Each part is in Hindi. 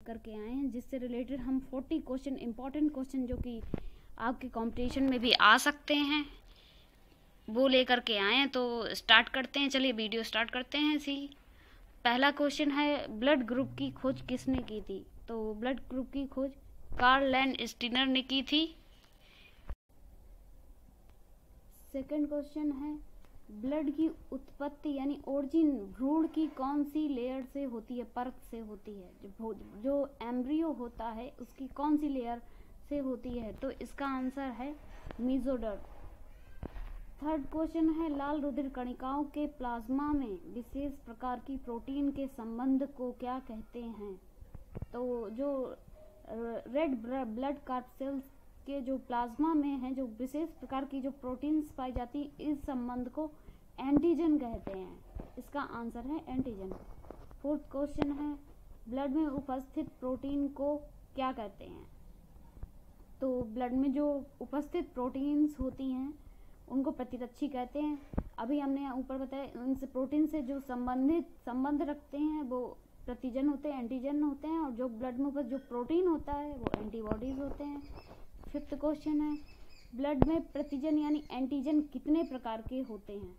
लेकर के आए हैं, जिससे रिलेटेड हम 40 क्वेश्चन, इम्पोर्टेंट क्वेश्चन जो कि आपके कंपटीशन में भी आ सकते हैं, वो लेकर के आए हैं। तो स्टार्ट करते हैं, चलिए वीडियो स्टार्ट करते हैं। इसी पहला क्वेश्चन है, ब्लड ग्रुप की खोज किसने की थी? तो ब्लड ग्रुप की खोज कार्ल लैंडस्टीनर ने की थी। सेकंड क्वेश्चन है, ब्लड की उत्पत्ति यानी ओरिजिन भ्रूण की कौन सी लेयर से होती है, परत से होती है? जो एम्ब्रियो होता है उसकी कौन सी लेयर से होती है? तो इसका आंसर है मीजोडर्म। थर्ड क्वेश्चन है, लाल रुधिर कणिकाओं के प्लाज्मा में विशेष प्रकार की प्रोटीन के संबंध को क्या कहते हैं? तो जो रेड ब्लड कार्पसेल्स के जो प्लाज्मा में है, जो विशेष प्रकार की जो प्रोटीन्स पाई जाती है, इस संबंध को एंटीजन कहते हैं। इसका आंसर है एंटीजन। फोर्थ क्वेश्चन है, ब्लड में उपस्थित प्रोटीन को क्या कहते हैं? तो ब्लड में जो उपस्थित प्रोटीन्स होती हैं उनको प्रतिरक्षी कहते हैं। अभी हमने ऊपर बताया, उनसे प्रोटीन से जो संबंध रखते हैं वो प्रतिजन होते हैं, एंटीजन होते हैं, और जो ब्लड में जो प्रोटीन होता है वो एंटीबॉडीज होते हैं। फिफ्थ क्वेश्चन है, ब्लड में प्रतिजन यानी एंटीजन कितने प्रकार के होते हैं?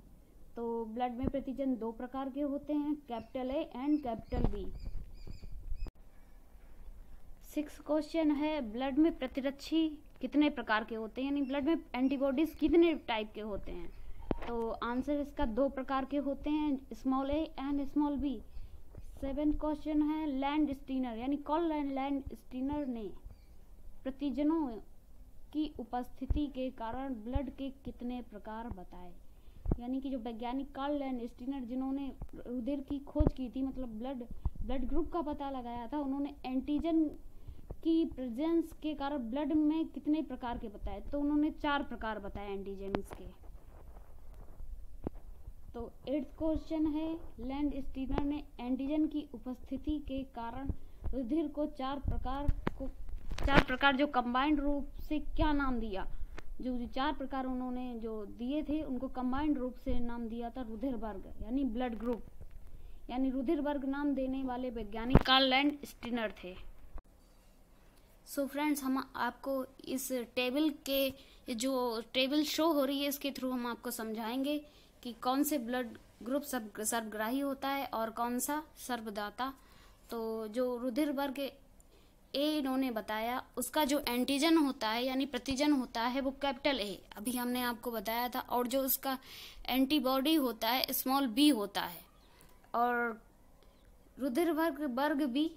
तो ब्लड में प्रतिजन 2 प्रकार के होते हैं, capital A and capital B. Sixth question है, ब्लड में प्रतिरक्षी कितने प्रकार के होते हैं, यानी ब्लड में एंटीबॉडीज कितने टाइप के होते हैं? तो आंसर इसका 2 प्रकार के होते हैं, small a and small b. Seventh question है, लैंडस्टीनर यानी कार्ल लैंडस्टीनर ने प्रतिजनों की उपस्थिति के कारण ब्लड के कितने प्रकार बताए? यानी कि जो वैज्ञानिक कार्ल लैंडस्टीनर जिन्होंने रुधिर की खोज की थी, मतलब ब्लड ग्रुप का पता लगाया था, उन्होंने एंटीजन की प्रेजेंस के कारण ब्लड में कितने प्रकार के बताए? तो उन्होंने 4 प्रकार बताए एंटीजन्स के। तो 8th क्वेश्चन है, लैंडस्टीनर ने एंटीजन की उपस्थिति के कारण रुधिर को 4 प्रकार जो कंबाइंड रूप से क्या नाम दिया? जो 4 प्रकार उन्होंने जो दिए थे उनको कंबाइंड रूप से नाम दिया था रुधिर वर्ग यानी ब्लड ग्रुप, यानी रुधिर वर्ग नाम देने वाले वैज्ञानिक कार्ल लैंडस्टीनर थे। सो फ्रेंड्स, हम आपको इस जो टेबल शो हो रही है इसके थ्रू हम आपको समझाएंगे कि कौन से ब्लड ग्रुप सर्वग्राही होता है और कौन सा सर्वदाता। तो जो रुधिर वर्ग ए इन्होंने बताया, उसका जो एंटीजन होता है यानी प्रतिजन होता है वो कैपिटल ए, अभी हमने आपको बताया था, और जो उसका एंटीबॉडी होता है स्मॉल बी होता है। और रुधिर वर्ग बी,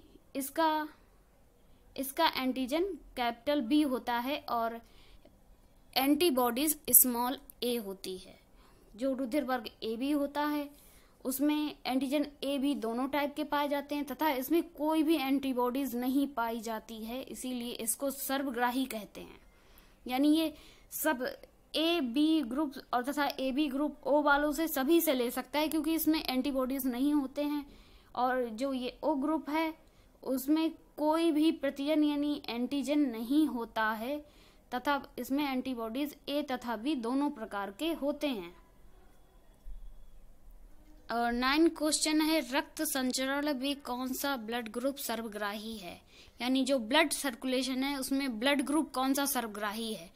इसका एंटीजन कैपिटल बी होता है और एंटीबॉडीज स्मॉल ए होती है। जो रुधिर वर्ग ए बी होता है उसमें एंटीजन ए बी दोनों टाइप के पाए जाते हैं तथा इसमें कोई भी एंटीबॉडीज नहीं पाई जाती है, इसीलिए इसको सर्वग्राही कहते हैं। यानी ये सब ए बी ग्रुप और तथा ए बी ग्रुप ओ वालों से सभी से ले सकता है, क्योंकि इसमें एंटीबॉडीज नहीं होते हैं। और जो ये ओ ग्रुप है उसमें कोई भी प्रतिजन यानी एंटीजन नहीं होता है तथा इसमें एंटीबॉडीज ए तथा बी दोनों प्रकार के होते हैं। और 9 क्वेश्चन है, रक्त संचरण में कौन सा ब्लड ग्रुप सर्वग्राही है? यानी जो ब्लड सर्कुलेशन है उसमें ब्लड ग्रुप कौन सा सर्वग्राही है?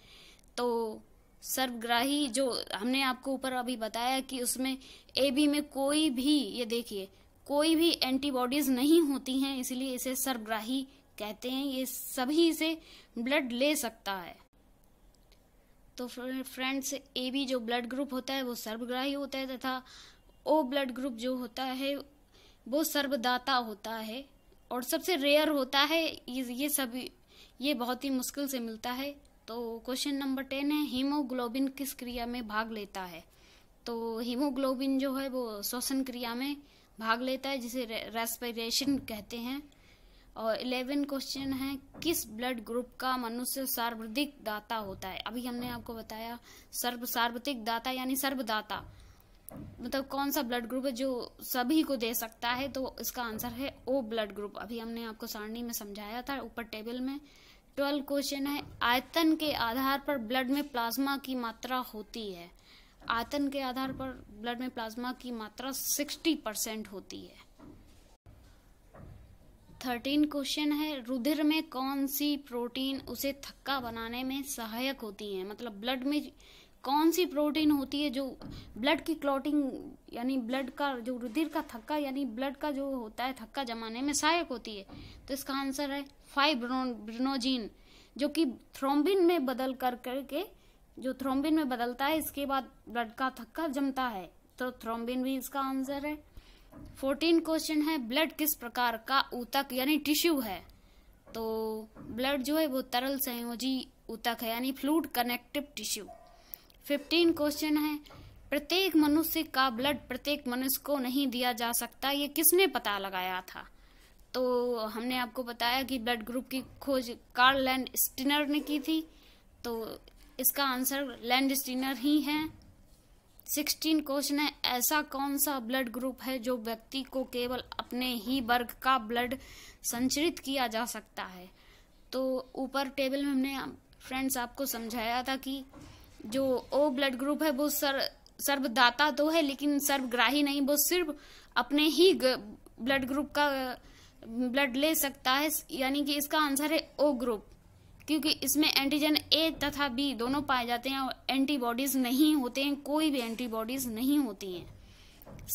तो सर्वग्राही जो हमने आपको ऊपर अभी बताया कि उसमें ए बी में कोई भी, ये देखिए, कोई भी एंटीबॉडीज नहीं होती हैं, इसलिए इसे सर्वग्राही कहते हैं। ये सभी से ब्लड ले सकता है। तो फ्रेंड्स, ए बी जो ब्लड ग्रुप होता है वो सर्वग्राही होता है तथा ओ ब्लड ग्रुप जो होता है वो सर्वदाता होता है और सबसे रेयर होता है। ये बहुत ही मुश्किल से मिलता है। तो क्वेश्चन नंबर 10 है, हीमोग्लोबिन किस क्रिया में भाग लेता है? तो हीमोग्लोबिन जो है वो श्वसन क्रिया में भाग लेता है, जिसे रेस्पिरेशन कहते हैं। और 11 क्वेश्चन है, किस ब्लड ग्रुप का मनुष्य सर्वाधिक दाता होता है? अभी हमने आपको बताया सर्वाधिक दाता यानी सर्वदाता, मतलब कौन सा ब्लड ग्रुप है जो सभी को दे सकता है? तो इसका आंसर है ओ ब्लड ग्रुप। अभी हमने आपको सारणी में समझाया था ऊपर टेबल में। 12 क्वेश्चन है, आयतन के आधार पर ब्लड में प्लाज्मा की मात्रा होती है। आयतन के आधार पर ब्लड में प्लाज्मा की मात्रा 60% होती है। 13 क्वेश्चन है, रुधिर में कौन सी प्रोटीन उसे थक्का बनाने में सहायक होती है। मतलब ब्लड में कौन सी प्रोटीन होती है जो ब्लड की क्लॉटिंग यानी ब्लड का जो रुधिर का थक्का यानी ब्लड का जो होता है थक्का जमाने में सहायक होती है। तो इसका आंसर है फाइब्रिनोजिन, जो कि थ्रोम्बिन में बदल करके जो थ्रोम्बिन में बदलता है, इसके बाद ब्लड का थक्का जमता है, तो थ्रोम्बिन भी इसका आंसर है। 14 क्वेश्चन है, ब्लड किस प्रकार का ऊतक यानी टिश्यू है। तो ब्लड जो है वो तरल संयोजी ऊतक है यानी फ्लूइड कनेक्टिव टिश्यू। 15 क्वेश्चन है, प्रत्येक मनुष्य का ब्लड प्रत्येक मनुष्य को नहीं दिया जा सकता, ये किसने पता लगाया था। तो हमने आपको बताया कि ब्लड ग्रुप की खोज कार्ल लैंडस्टीनर ने की थी, तो इसका आंसर लैंडस्टीनर ही है। 16 क्वेश्चन है, ऐसा कौन सा ब्लड ग्रुप है जो व्यक्ति को केवल अपने ही वर्ग का ब्लड संचरित किया जा सकता है। तो ऊपर टेबल में हमने फ्रेंड्स आपको समझाया था कि जो ओ ब्लड ग्रुप है वो सर्वदाता तो है लेकिन सर्वग्राही नहीं, वो सिर्फ अपने ही ब्लड ग्रुप का ब्लड ले सकता है, यानी कि इसका आंसर है ओ ग्रुप, क्योंकि इसमें एंटीजन ए तथा बी दोनों पाए जाते हैं और एंटीबॉडीज नहीं होते हैं, कोई भी एंटीबॉडीज नहीं होती हैं।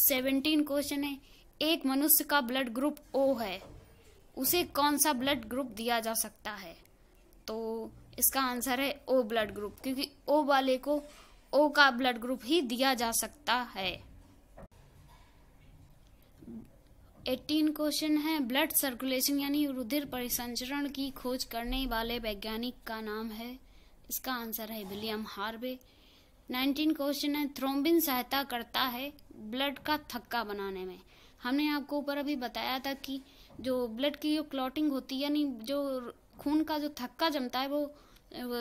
17 क्वेश्चन है, एक मनुष्य का ब्लड ग्रुप ओ है, उसे कौन सा ब्लड ग्रुप दिया जा सकता है। तो इसका आंसर है ओ ब्लड ग्रुप, क्योंकि ओ वाले को ओ का ब्लड ग्रुप ही दिया जा सकता है। 18 क्वेश्चन है, ब्लड सर्कुलेशन यानी रुधिर परिसंचरण की खोज करने वाले वैज्ञानिक का नाम है। इसका आंसर है विलियम हार्वे। 19 क्वेश्चन है, थ्रोम्बिन सहायता करता है ब्लड का थक्का बनाने में। हमने आपको ऊपर अभी बताया था कि जो ब्लड की जो क्लॉटिंग होती है यानी जो खून का जो थक्का जमता है वो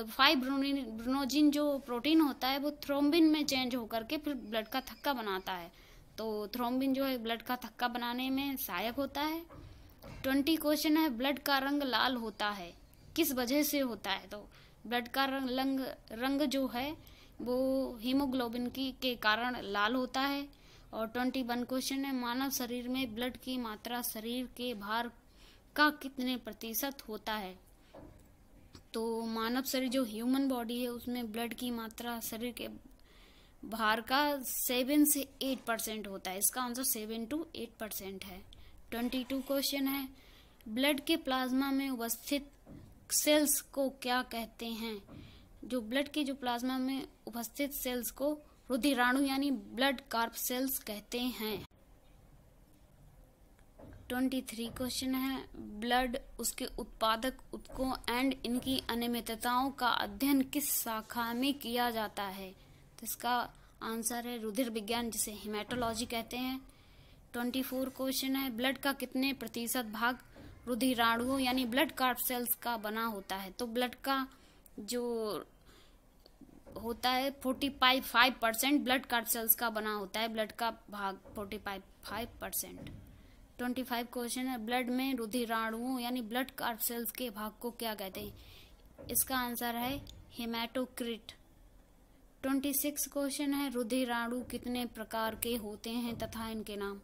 फाइब्रिनोजिन जो प्रोटीन होता है वो थ्रोम्बिन में चेंज होकर के फिर ब्लड का थक्का बनाता है। तो थ्रोम्बिन जो है ब्लड का थक्का बनाने में सहायक होता है। 20 क्वेश्चन है, ब्लड का रंग लाल होता है, किस वजह से होता है। तो ब्लड का रंग जो है वो हीमोग्लोबिन के कारण लाल होता है। और 21 क्वेश्चन है, मानव शरीर में ब्लड की मात्रा शरीर के भार का कितने प्रतिशत होता है। तो मानव शरीर जो ह्यूमन बॉडी है उसमें ब्लड की मात्रा शरीर के भार का 7 से 8% होता है। इसका आंसर 7 to 8% है। 22 क्वेश्चन है, ब्लड के प्लाज्मा में उपस्थित सेल्स को क्या कहते हैं। जो ब्लड के जो प्लाज्मा में उपस्थित सेल्स को रुधिराणु यानी ब्लड कार्प सेल्स कहते हैं। 23 क्वेश्चन है, ब्लड उसके उत्पादक ऊतकों एंड इनकी अनियमितताओं का अध्ययन किस शाखा में किया जाता है। तो इसका आंसर है रुधिर विज्ञान, जिसे हेमेटोलॉजी कहते हैं। 24 क्वेश्चन है, ब्लड का कितने प्रतिशत भाग रुधिराणुओं यानी ब्लड कार्प सेल्स का बना होता है। तो ब्लड का जो होता है 45% ब्लड कार्प सेल्स का बना होता है, ब्लड का भाग 45%। 25 क्वेश्चन है, ब्लड में रुधिराणुओं यानी ब्लड कार्प सेल्स के भाग को क्या कहते हैं। इसका आंसर है हेमाटोक्रिट। 26 क्वेश्चन है, रुधिराणु कितने प्रकार के होते हैं तथा इनके नाम।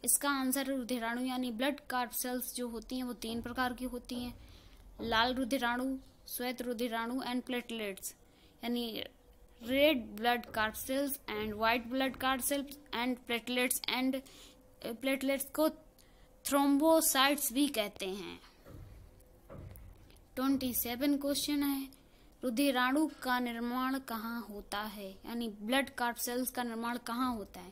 इसका आंसर है रुधिराणु यानी ब्लड कार्प सेल्स जो होती हैं वो 3 प्रकार की होती हैं, लाल रुधिराणु, श्वेत रुधिराणु एंड प्लेटलेट्स, यानी red blood corpuscles and white blood corpuscles and platelets को थ्रोम्बोसाइट्स भी कहते हैं। 27 क्वेश्चन है, रुधिराणु का निर्माण कहाँ होता है, यानी ब्लड कार्प सेल्स का निर्माण कहाँ होता है।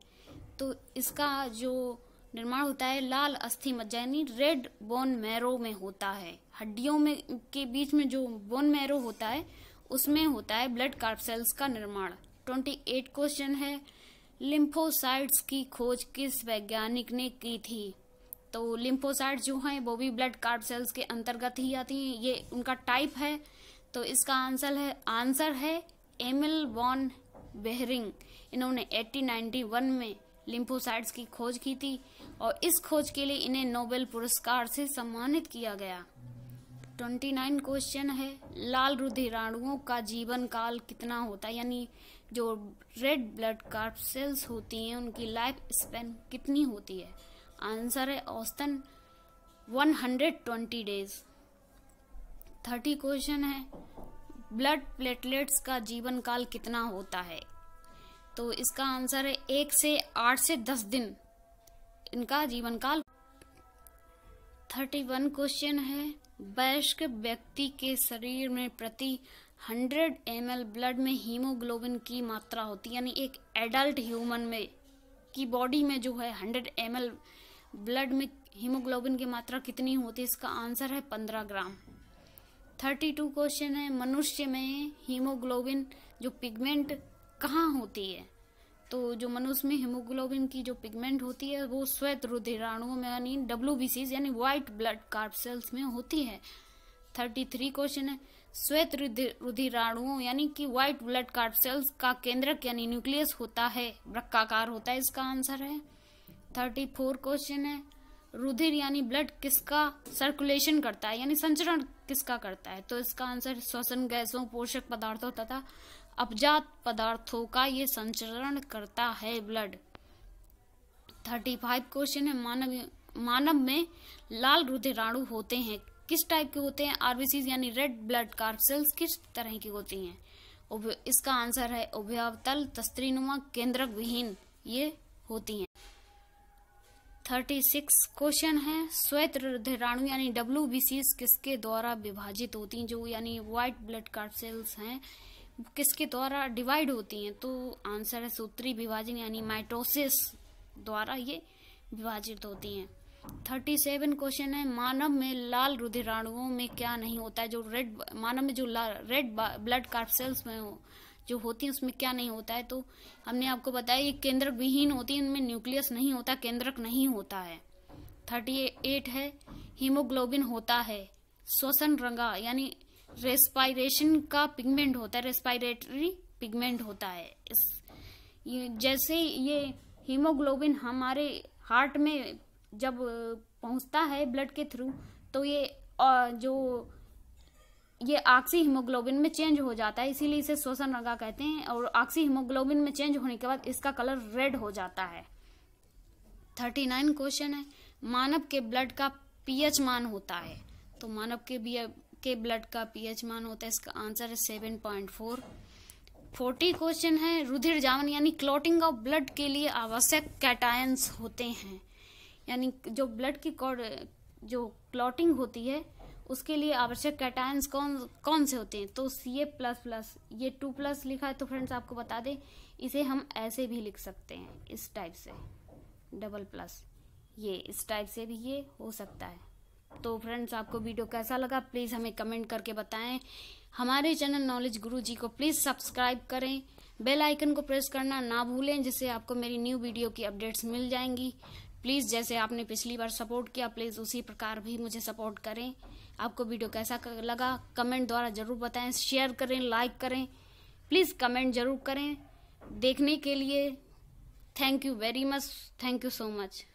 तो इसका जो निर्माण होता है लाल अस्थि मज्जा यानी रेड बोन मैरो में होता है। हड्डियों में के बीच में जो बोन मैरो होता है उसमें होता है ब्लड कार्प सेल्स का निर्माण। 28 क्वेश्चन है, लिम्फोसाइट्स की खोज किस वैज्ञानिक ने की थी। तो लिम्फोसाइट्स जो हैं वो भी ब्लड कार्प सेल्स के अंतर्गत ही आती हैं, ये उनका टाइप है। तो इसका आंसर है एमिल वॉन बेहरिंग। इन्होंने 1891 में लिम्फोसाइट्स की खोज की थी और इस खोज के लिए इन्हें नोबेल पुरस्कार से सम्मानित किया गया। 29 क्वेश्चन है, लाल रुधिराणुओं का जीवन काल कितना होता है, यानी जो रेड ब्लड कार्प सेल्स होती हैं उनकी लाइफ स्पैन कितनी होती है। आंसर है औसतन 120 डेज। 30 क्वेश्चन है, ब्लड प्लेटलेट्स का जीवन काल कितना होता है? तो इसका आंसर है 1 से 8 से 10 दिन इनका जीवन काल। 31 क्वेश्चन है, वयस्क व्यक्ति के शरीर में प्रति 100 ml ब्लड में हीमोग्लोबिन की मात्रा होती है, यानी एक एडल्ट ह्यूमन में की बॉडी में जो है 100 ml ब्लड में हीमोग्लोबिन की मात्रा कितनी होती है? इसका आंसर है 15 ग्राम। 32 क्वेश्चन है, मनुष्य में हीमोग्लोबिन जो पिगमेंट कहाँ होती है? तो जो मनुष्य में हीमोग्लोबिन की जो पिगमेंट होती है वो श्वेत रुधिराणुओं में यानी WBCs यानी व्हाइट ब्लड कार्पसेल्स में होती है। 33 क्वेश्चन है, श्वेत रुधिराणुओं यानी कि व्हाइट ब्लड कार्पसेल्स का केंद्रक यानी न्यूक्लियस होता है, वृत्ताकार होता है, इसका आंसर है। 34 क्वेश्चन है, रुधिर यानी ब्लड किसका सर्कुलेशन करता है यानी संचरण किसका करता है? तो इसका आंसर श्वसन गैसों, पोषक पदार्थों तथा अपजात पदार्थों का ये संचरण करता है ब्लड। 35 क्वेश्चन है, मानव में लाल रुधिराणु होते हैं, किस टाइप के होते हैं? आरबीसी यानी रेड ब्लड कार्पसेल्स किस तरह की होती हैं? इसका आंसर है उभयतल, तस्त्रीनुमा, केंद्रक विहीन ये होती हैं। 36 क्वेश्चन है, श्वेत रुधिराणु यानी WBCs किसके द्वारा विभाजित होती हैं? जो यानी व्हाइट ब्लड कार्पसेल्स हैं किसके द्वारा डिवाइड होती हैं? तो आंसर है सूत्री विभाजन यानी माइटोसिस द्वारा ये विभाजित होती हैं। 37 क्वेश्चन है, मानव में लाल रुधिराणुओं में क्या नहीं होता है? जो मानव में जो रेड ब्लड कार्पसेल्स में जो होती है उसमें क्या नहीं होता है? तो हमने आपको बताया ये केंद्रक विहीन होती है, इनमें न्यूक्लियस नहीं होता, केंद्रक नहीं होता है। 38 है, हीमोग्लोबिन होता है श्वसन रंगा यानी रेस्पायरेशन का पिगमेंट होता है, रेस्पायरेटरी पिगमेंट होता है। जैसे ये हीमोग्लोबिन हमारे हार्ट में जब पहुंचता है ब्लड के थ्रू तो ये ऑक्सी हीमोग्लोबिन में चेंज हो जाता है, इसीलिए इसे श्वसन रंगा कहते हैं। और ऑक्सी हीमोग्लोबिन में चेंज होने के बाद इसका कलर रेड हो जाता है। 39 क्वेश्चन है, मानव के ब्लड का पीएच मान होता है? तो मानव के ब्लड का पीएच मान होता है, इसका आंसर है 7.4। 40 क्वेश्चन है, रुधिर जावन यानी क्लॉटिंग ऑफ ब्लड के लिए आवश्यक कैटायंस होते हैं, यानी जो ब्लड की जो क्लॉटिंग होती है उसके लिए आवश्यक कैटायंस कौन से होते हैं? तो Ca++, ये 2+ लिखा है तो फ्रेंड्स आपको बता दें इसे हम ऐसे भी लिख सकते हैं, इस टाइप से $+, ये इस टाइप से भी ये हो सकता है। तो फ्रेंड्स आपको वीडियो कैसा लगा प्लीज़ हमें कमेंट करके बताएं। हमारे चैनल नॉलेज गुरुजी को प्लीज़ सब्सक्राइब करें, बेल आइकन को प्रेस करना ना भूलें जिससे आपको मेरी न्यू वीडियो की अपडेट्स मिल जाएंगी। प्लीज़ जैसे आपने पिछली बार सपोर्ट किया प्लीज़ उसी प्रकार भी मुझे सपोर्ट करें। आपको वीडियो कैसा लगा कमेंट द्वारा ज़रूर बताएं, शेयर करें, लाइक करें, प्लीज़ कमेंट ज़रूर करें। देखने के लिए thank you very much, thank you so much.